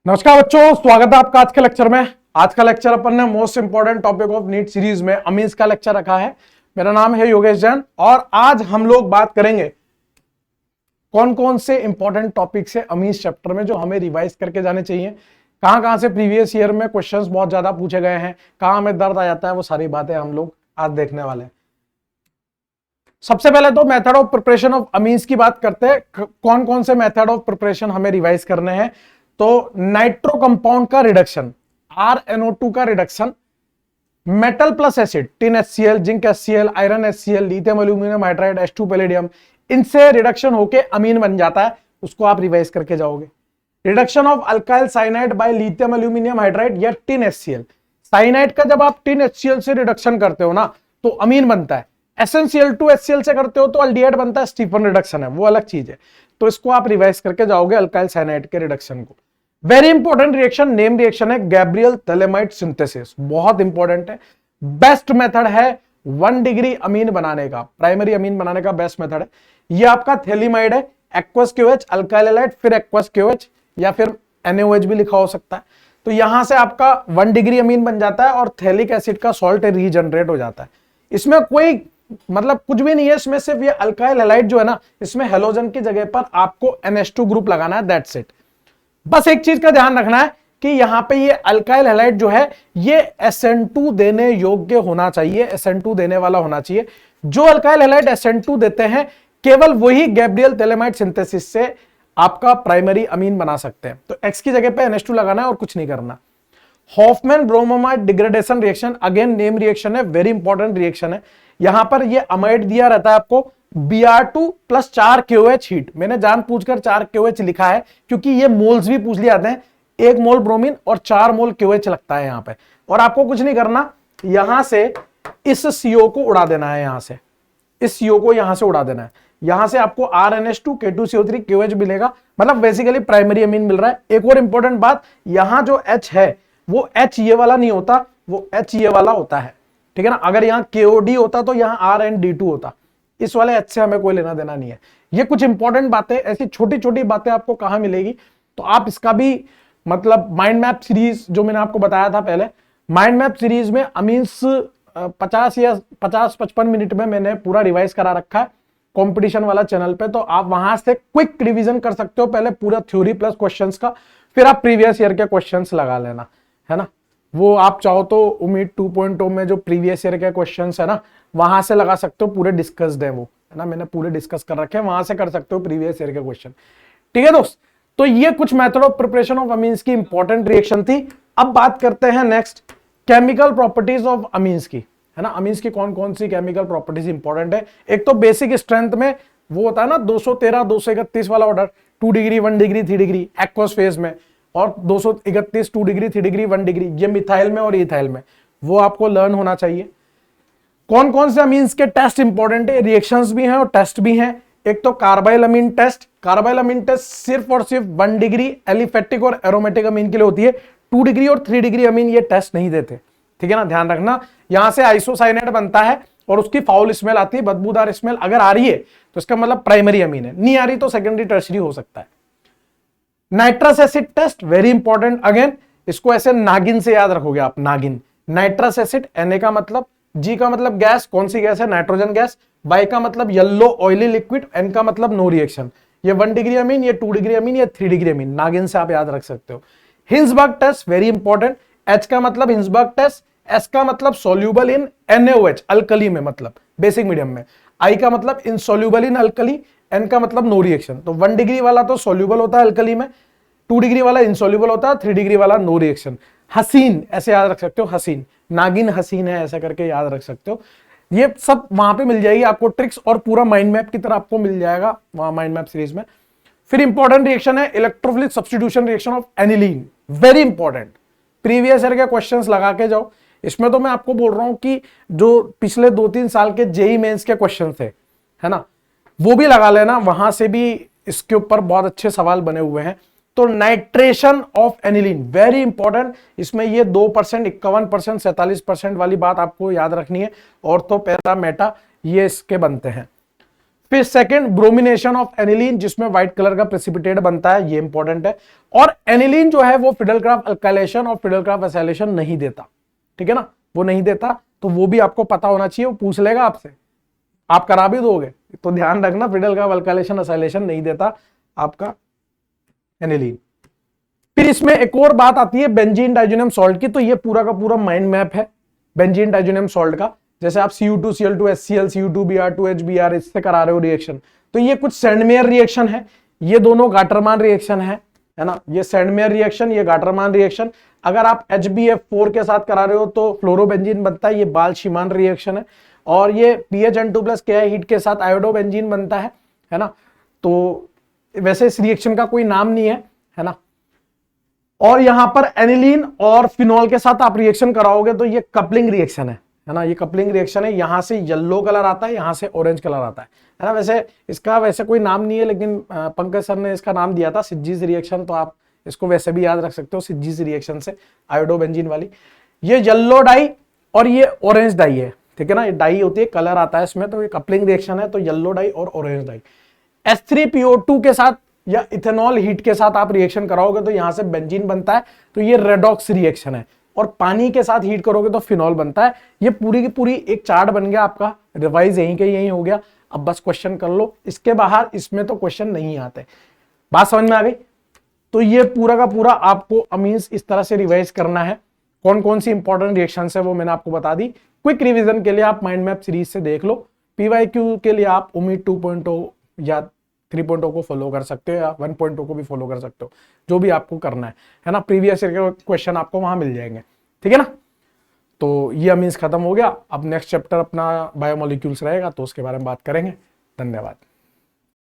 नमस्कार बच्चों, स्वागत है आपका आज के लेक्चर में। आज का लेक्चर अपन ने most important topic of NEET series में अमीन्स का लेक्चर रखा है। मेरा नाम है योगेश जैन और आज हम लोग बात करेंगे कौन कौन से इंपॉर्टेंट टॉपिक से अमीन्स चैप्टर में जो हमें रिवाइज करके जाने चाहिए, कहां से प्रीवियस ईयर में क्वेश्चंस बहुत ज्यादा पूछे गए हैं, कहां हमें दर्द आ जाता है, वो सारी बातें हम लोग आज देखने वाले हैं। सबसे पहले तो method of preparation of amines की बात करते हैं। कौन कौन से मेथड ऑफ प्रिपरेशन हमें रिवाइज करने हैं। तो नाइट्रो कंपाउंड का रिडक्शन, RnO2 का reduction, metal plus acid, tin HCl, zinc HCl, iron HCl, lithium aluminium hydride, H2 palladium, इनसे रिडक्शन होके अमीन बन जाता है। उसको आप रिवाइज करके जाओगे। Reduction of alkyl cyanide by lithium aluminium hydride या टिन HCl। साइनाइड का जब आप टिन HCl से रिडक्शन करते हो ना तो अमीन बनता है। SnCl2HCl से करते हो तो अल्डिहाइड बनता है, स्टीफन रिडक्शन है, वो अलग चीज है। तो इसको आप रिवाइज करके जाओगे अल्काइल साइनाइड के रिडक्शन को। Very important reaction, name reaction है गैब्रियल थैलेमाइड सिंथेसिस, बहुत इंपॉर्टेंट है। बेस्ट मेथड है 1 डिग्री अमीन बनाने का, प्राइमरी अमीन बनाने का बेस्ट मेथड है। ये आपका थैलेमाइड है, एक्वस KOH, अल्काइल हैलाइड, फिर एक्वस KOH या फिर NaOH भी लिखा हो सकता है। तो यहां से आपका 1 डिग्री अमीन बन जाता है और थैलिक एसिड का सॉल्ट रीजनरेट हो जाता है। इसमें कोई मतलब कुछ भी नहीं है, इसमें सिर्फ ये अल्काइल हैलाइड जो है ना, इसमें हेलोजन की जगह पर आपको NH2 ग्रुप लगाना है, दैट्स इट। बस एक चीज का ध्यान रखना है कि यहां पे ये अल्काइल हैलाइड जो है ये SN2 देने योग्य होना चाहिए, SN2 देने वाला होना चाहिए। जो अल्काइल हैलाइड SN2 देते हैं केवल वही गैब्रियल थैलेमाइड सिंथेसिस से आपका प्राइमरी अमीन बना सकते हैं। तो X की जगह पे NH2 लगाना है और कुछ नहीं करना। Hoffmann bromamide degradation reaction, again name reaction है, वेरी इंपॉर्टेंट रिएक्शन है। यहां पर ये अमाइड दिया रहता है आपको Br2 प्लस 4 KOH हीट। मैंने जानबूझकर 4 KOH लिखा है क्योंकि ये मोल्स भी पूछ लिए जाते हैं। 1 मोल ब्रोमीन और 4 मोल KOH लगता है यहां पे। और आपको कुछ नहीं करना, यहां से इस CO को उड़ा देना है, यहां से इस CO को यहां से उड़ा देना है। यहां से आपको RnH2 K2CO3 KOH मिलेगा, मतलब बेसिकली प्राइमरी अमीन मिल रहा है। एक और इंपॉर्टेंट बात, यहां जो H है वो H ये वाला नहीं होता, वो H ये वाला होता है, ठीक है ना। अगर यहाँ KOD होता तो यहाँ RnD2 होता। इस वाले H से हमें कोई लेना देना नहीं है। ये कुछ इंपॉर्टेंट बातें, ऐसी छोटी छोटी बातें आपको कहां मिलेगी, तो आप इसका भी मतलब माइंड मैप सीरीज जो मैंने आपको बताया था पहले, माइंड मैप सीरीज में अमीन्स 50 या 50-55 मिनट में मैंने पूरा रिवाइज करा रखा है कंपटीशन वाला चैनल पे। तो आप वहां से क्विक रिवीजन कर सकते हो, पहले पूरा थ्योरी प्लस क्वेश्चंस का, फिर आप प्रीवियस ईयर के क्वेश्चंस लगा लेना, है ना। वो आप चाहो तो उम्मीद 2.0 में जो प्रीवियस ईयर के क्वेश्चंस है ना, वहां से लगा सकते हो, पूरे डिस्कस्ड है वो, है ना, मैंने पूरे डिस्कस कर रखे हैं, वहां से कर सकते हो प्रीवियस ईयर के क्वेश्चन। ठीक है दोस्त, तो ये कुछ method of preparation of amines की इंपॉर्टेंट रिएक्शन थी। अब बात करते हैं next chemical properties of amines की, है ना। अमीन्स की कौन कौन सी केमिकल प्रॉपर्टीज इंपॉर्टेंट है। एक तो बेसिक स्ट्रेंथ में वो होता है ना 213 231 वाला order, 2 degree 1 degree 3 degree aqueous phase में, और 231 2 डिग्री 3 डिग्री 1 डिग्री, ये मिथाइल में और इथाइल में, वो आपको लर्न होना चाहिए। कौन कौन से अमीन्स के टेस्ट इंपॉर्टेंट है, रिएक्शंस भी हैं और टेस्ट भी हैं। एक तो कार्बाइल अमीन टेस्ट। कार्बाइल अमीन टेस्ट सिर्फ और सिर्फ 1 डिग्री एलिफेटिक और एरोमेटिक अमीन के लिए होती है। 2 डिग्री और 3 डिग्री अमीन ये टेस्ट नहीं देते, ठीक है ना, ध्यान रखना। यहां से आइसोसाइनेट बनता है और उसकी फाउल स्मेल आती है, बदबूदार स्मेल। अगर आ रही है तो इसका मतलब प्राइमरी अमीन है, नहीं आ रही तो सेकेंडरी टर्सरी हो सकता है। Nitrous acid test, very important, again इसको ऐसे नागिन से याद रखोगे आप, नागिन। नाइट्रस एसिड, Na का मतलब, G का मतलब गैस, कौन सी गैस है, नाइट्रोजन गैस, Y का मतलब येलो ऑयली लिक्विड, N का मतलब नो रिएक्शन। ये 1 डिग्री अमीन, ये 2 डिग्री अमीन, ये 3 डिग्री अमीन, नागिन से आप याद रख सकते हो। Hinsberg test, very important. H का मतलब हिंसबर्ग टेस्ट, S का मतलब सोल्यूबल इन NaOH, अल्कली में, मतलब बेसिक मीडियम में। I का मतलब इनसोल्यूबल इन अल्कली, N का मतलब नो रिएक्शन। तो 1 डिग्री वाला तो सोल्यूबल होता है अल्कली में, 2 डिग्री वाला इनसोल्यूबल होता है, 3 डिग्री वाला नो रिएक्शन। हसीन ऐसे याद रख सकते हो, हसीन, नागिन हसीन है ऐसा करके याद रख सकते हो। ये सब वहां पे मिल जाएगी आपको ट्रिक्स, और पूरा माइंड मैप की तरह आपको मिल जाएगा वहां माइंड मैप सीरीज में। फिर इंपॉर्टेंट रिएक्शन है electrophilic substitution reaction of aniline, very important. Previous year के क्वेश्चंस लगा के जाओ। इसमें तो मैं आपको बोल रहा हूं कि जो पिछले 2-3 साल के जेई मेंस के क्वेश्चन थे, है ना, वो भी लगा लेना, वहां से भी इसके ऊपर बहुत अच्छे सवाल बने हुए हैं। तो nitration of aniline, very important. इसमें ये 2%, 51%, 47% वाली बात आपको याद रखनी है। और तो पैरा मेटा ये इसके बनते हैं। फिर सेकंड, ब्रोमिनेशन ऑफ एनिलीन, जिसमें व्हाइट कलर का प्रेसिपिटेट बनता है, ये इंपॉर्टेंट है। और एनिलीन जो है वो फिडेलक्राफ्ट अल्काइलेशन और फिडेलक्राफ्ट एसाइलेशन नहीं देता, ठीक है ना, वो नहीं देता, तो वो भी आपको पता होना चाहिए, वो पूछ लेगा आपसे, आप करा भी दोगे, तो ध्यान रखना, फिडेलक्राफ्ट अल्काइलेशन एसाइलेशन नहीं देता आपका एनिलीन। फिर इसमें एक और बात आती है बेंजीन डाइजोनियम सॉल्ट की, तो ये पूरा का पूरा माइंड मैप है बेंजीन डाइजोनियम सॉल्ट का। जैसे आप Cu2 Cl2 HCl Cu2 Br 2 HBr इससे करा रहे हो रिएक्शन, तो ये कुछ सैंडमेयर रिएक्शन है, ये दोनों गाटरमान रिएक्शन है ना, ये सैंडमेयर रिएक्शन, ये गाटरमान रिएक्शन। अगर आप HbF4 के साथ करा रहे हो तो फ्लोरोबेंजीन बनता है, ये बाल-शीमान रिएक्शन है। और ये PHN2+ Ki हीट के साथ आयोडोबेंजीन बनता है ना। तो वैसे इस रिएक्शन का कोई नाम नहीं है ना। और यहां पर एनिलीन और फिनॉल के साथ आप रिएक्शन कराओगे तो ये कपलिंग रिएक्शन है ना, ये कपलिंग रिएक्शन है। यहां से येलो कलर आता है, यहां से ऑरेंज कलर आता है ना। वैसे इसका वैसे कोई नाम नहीं है, लेकिन पंकज सर ने इसका नाम दिया था सिज्जीज रिएक्शन, तो आप इसको वैसे भी याद रख सकते हो, सिज्जीज रिएक्शन से आयोडोबेंजीन वाली। ये येलो डाई और ये ऑरेंज डाई है, ठीक है ना, ये डाई होती है, कलर आता है इसमें, तो ये कपलिंग रिएक्शन है, तो येलो डाई और ऑरेंज डाई। H3PO2 के साथ या इथेनॉल हीट के साथ आप रिएक्शन कराओगे तो यहां से बेंजीन बनता है, तो ये रेडॉक्स रिएक्शन है। और पानी के साथ हीट करोगे तो फिनॉल बनता है। ये पूरी की पूरी एक चार्ट बन गया आपका, रिवाइज यहीं के यहीं हो गया। अब बस क्वेश्चन कर लो, इसके बाहर इसमें तो क्वेश्चन नहीं आते। बात समझ में आ गई? तो ये पूरा का पूरा आपको अमीन्स इस तरह से रिवाइज करना है। कौन कौन सी इंपॉर्टेंट रिएक्शन है वो मैंने आपको बता दी। क्विक रिवीजन के लिए आप माइंड मैप सीरीज से देख लो। PYQ के लिए आप उम्मीद 2.0 या 3.0 को फॉलो कर सकते हो, या 1.0 को भी फॉलो कर सकते हो, जो भी आपको करना है ना। प्रीवियस ईयर के क्वेश्चन आपको वहां मिल जाएंगे, ठीक है ना। तो ये अमीन्स खत्म हो गया। अब नेक्स्ट चैप्टर अपना बायोमोलिक्यूल्स रहेगा, तो उसके बारे में बात करेंगे। धन्यवाद।